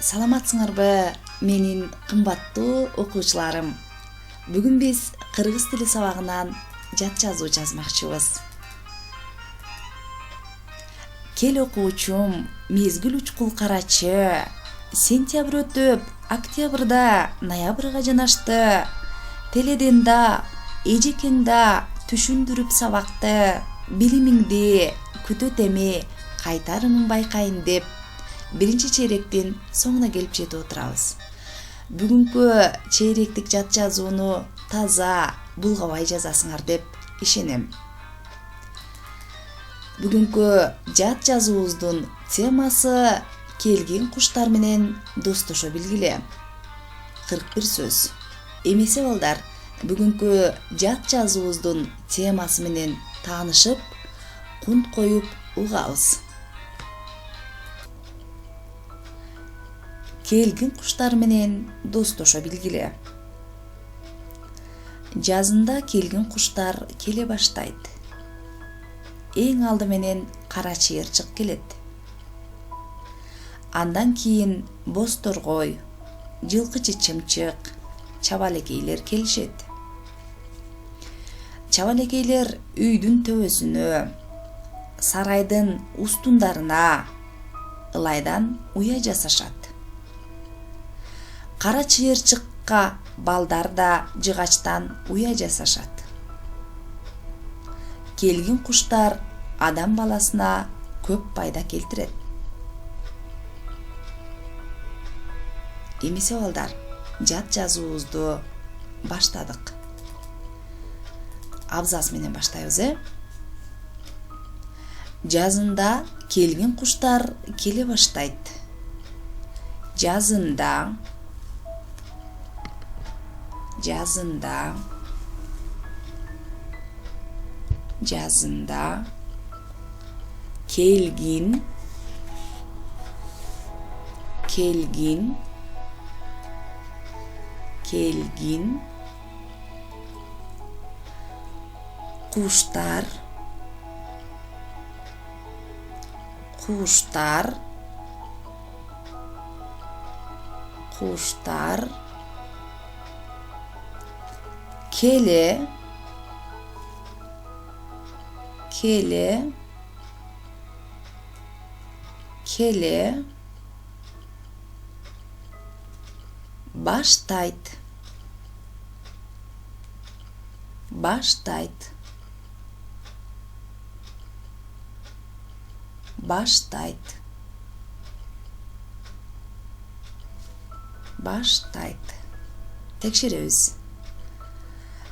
Саламатсыңарбы, менин кымбаттуу окуучуларым. Бүгүн биз кыргыз тили сабагынан жат жазуу жазмакчыбыз. Кел окуучум, мезгил учкул карачы. Сентябрь өтүп, октябрда ноябрга жанашты. Теледен да, эжекең да түшүндүрүп сабакты. Билимиңди күтөт эми, кайтарымын байкайын деп. Биринчи чейректин соңуна келип жетип отурабыз. Бүгүнкү чейректик жат жазууну таза, булгабай жазасыңар деп ишенем. Бүгүнкү жат жазуубуздун темасы келген куштар менен достошо билгиле. 41 сөз. Эмесе балдар, бүгүнкү жат жазуубуздун темасы менен таанышып, кунт коюп угабыз. Келген куштар менен достошо билгиле. Жазында келген куштар келе баштайт. Эң алды менен кара чыйырчык келет. Андан кийин боз торгой, жылкычы чымчык, чабалекейлер келишет. Чабалекейлер үйдүн төбөсүнө, сарайдын устундарына, ылайдан уя жасашат. Кара чыйырчыкка балдар да жыгачтан уя жасашат. Келген куштар адам баласына көп пайда келтирет. Эмесе балдар, жат жазуубузду баштадык. Абзац менен баштайбыз, Жазында келген куштар келе баштайт. Жазында келгин куштар келе баштайт. Текшеребиз.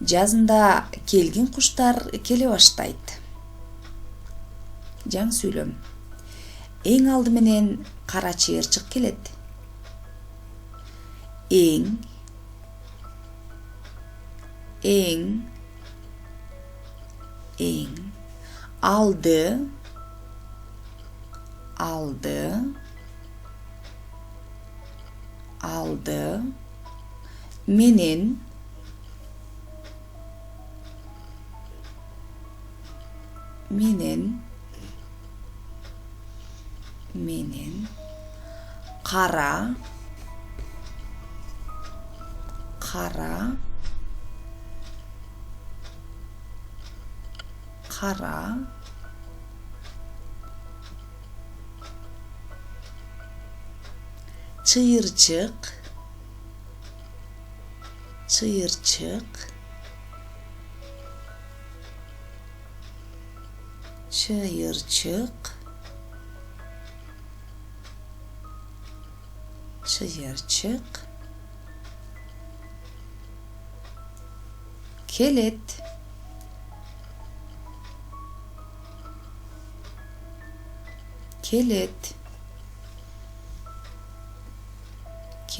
Жазында келген куштар келе баштайт. Жаңы сүйлөм. Эң алды менен кара чыйырчык келет. Эң алды менен кара чыйырчык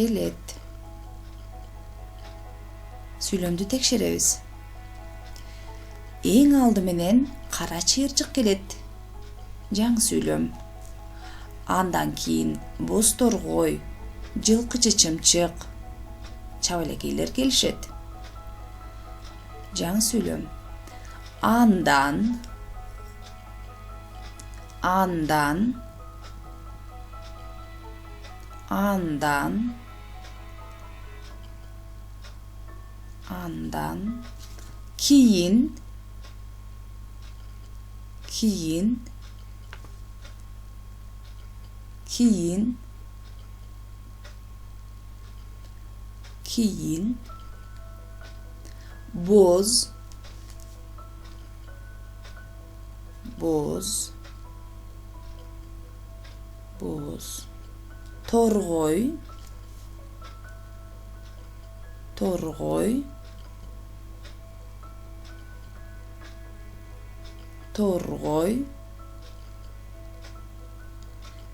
келет. Сүйлөмдү текшеребиз. Эң алды менен кара чыйырчык келет. Жаңы сүйлөм. Андан кийин боз торгой, жылкычы чымчык, чабалекейлер келишет. Жаңы сүйлөм. Андан Andan kiyin boz torgoy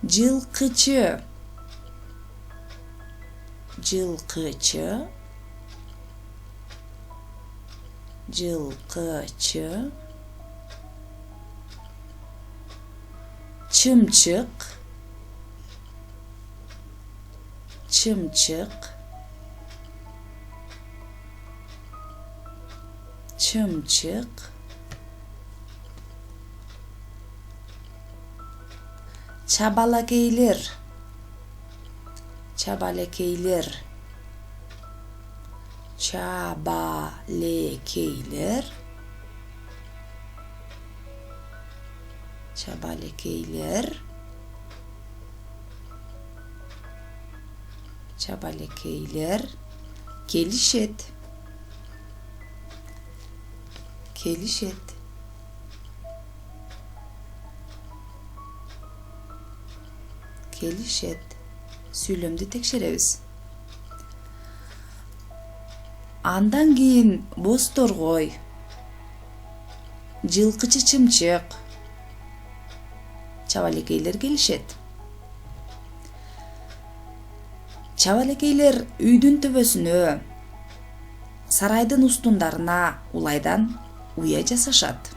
Жылкычы Чымчык Çabalakeyler Kelişet Süйлөмдү текшеребиз. Андан кийин бозторгой, жылкычы чымчык, чабалекейлер келишет. Чабалекейлер үйдүн төбөсүнө, сарайдын устундарына улайдан уя жасашат.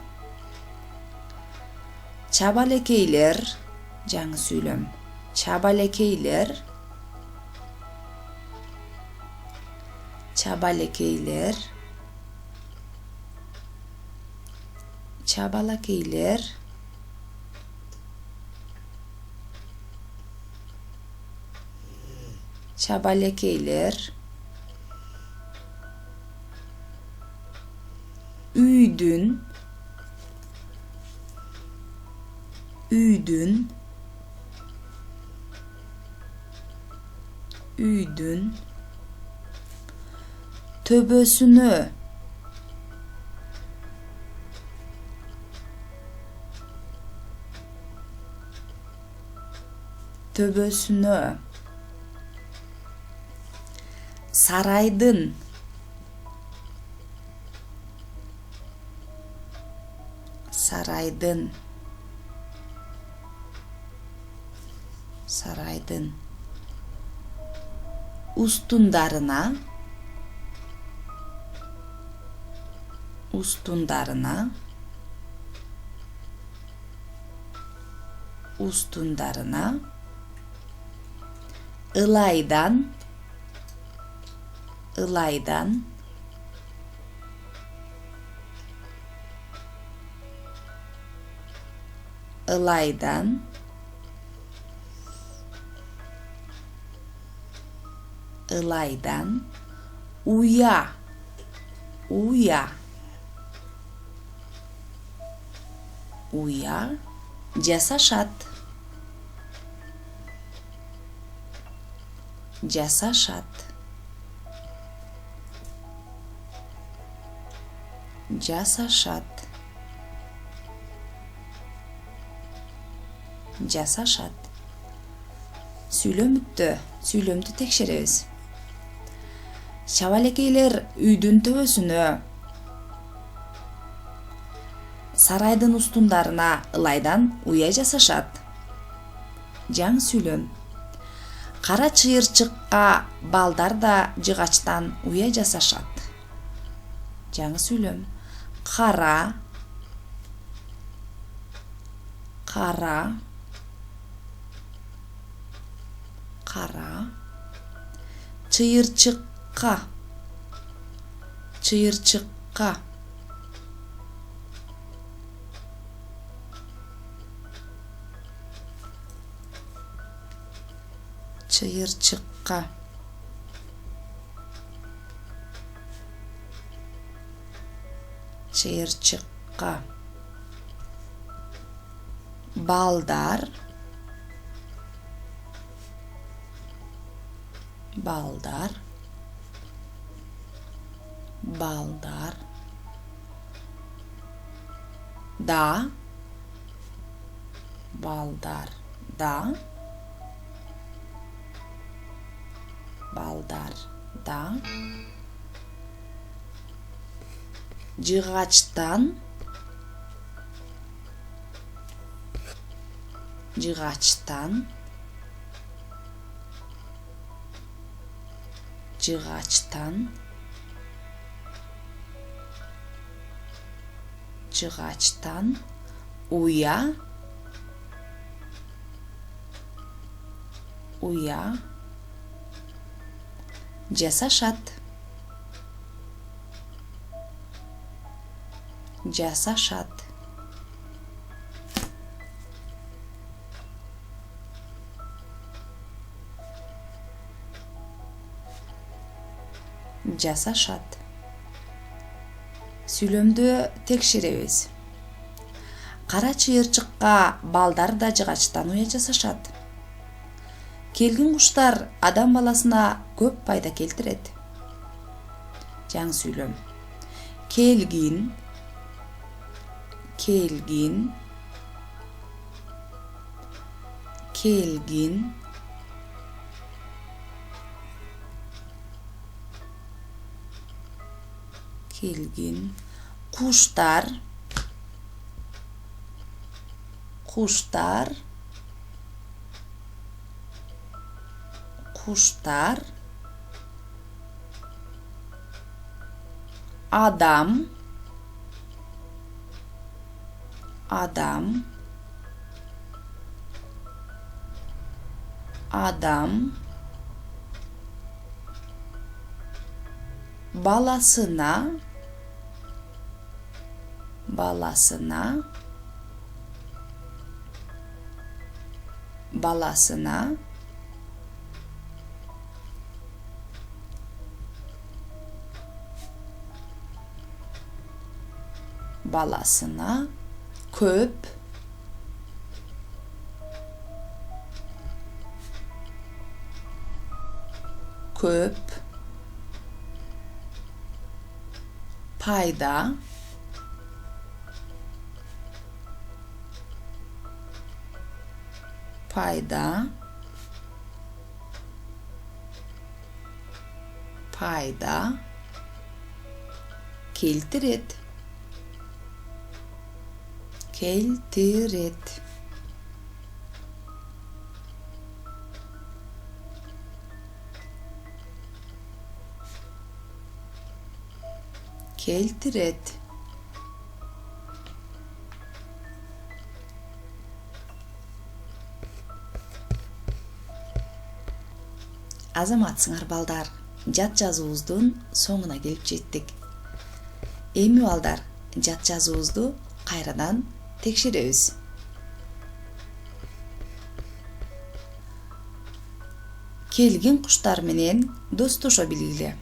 Чабалекейлер, жаңы сүйлөм. Çabalekeyler üydün töbösünü saraydın ustundarına ılaydan uya жасашат Süйлөмдү текшеребиз. Чабалекейлер үйдүн төбөсүнө, сарайдын устундарына ылайдан уя жасашат. Жаңы сүйлөм. Кара чыйырчыкка балдар да жыгачтан уя жасашат. Жаңы сүйлөм. Кара чыйырчыкка чыйырчыкка, чыйырчыкка, балдар, балдар, балдар, да, балдар, да, балдар, да, жыгачтан, жыгачтан, жыгачтан, жыгачтан, уя, уя, жасашат, жасашат, жасашат. Сүйлөмдү текшеребиз. Кара чыйырчыкка балдар да жыгачтан уя жасашат. Келгин куштар адам баласына көп пайда келтирет. Жаңы сүйлөм. Келгин, келгин, келгин, келгин, куштар, куштар, куштар, адам, адам, адам, баласына, баласына, баласына, баласына, көп, көп, пайда, пайда, пайда, келтирет, келтирет, келтирет. Азаматсыңар балдар, жат жазуубуздун соңуна келип жеттик. Эми балдар, жат жазуубузду кайрадан текшеребиз. Келгин куштар менен достошо билгиле.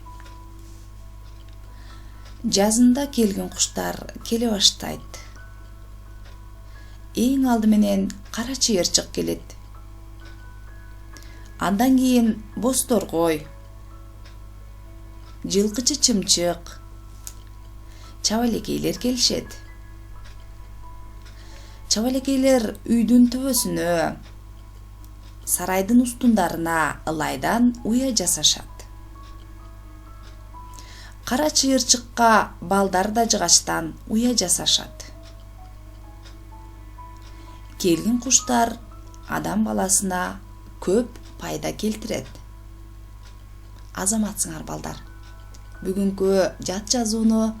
Жазында келгин куштар келе баштайт. Эң алды менен кара чыйырчык келет. Андан кийин бозторгой, жылкычы чымчык, чабалекейлер келишет. Чабалекейлер үйдүн төбөсүнө, сарайдын устундарына ылайдан уя жасашат. Кара чыйырчыкка балдар да жыгачтан уя жасашат. Келгин куштар адам баласына көп пайда келтирет. Азаматсыңар балдар, бүгүнкү жат жазууну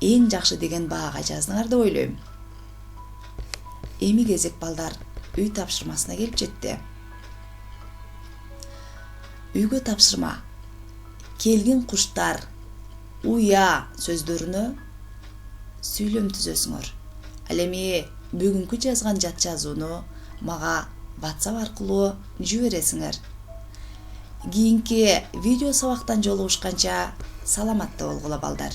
эң жакшы деген баага жаздыңар деп ойлойм. Эми кезек балдар үй тапшырмасына келип жетти. Үйгө тапшырма. Келгин куштар уя сөздөрүнө сүйлөм түзөсүңөр. Ал эми бүгүнкү жазган жат жазууну мага WhatsApp аркылуу жибересиңер. Кийинки видео сабактан жолугушканча саламатта болгула балдар.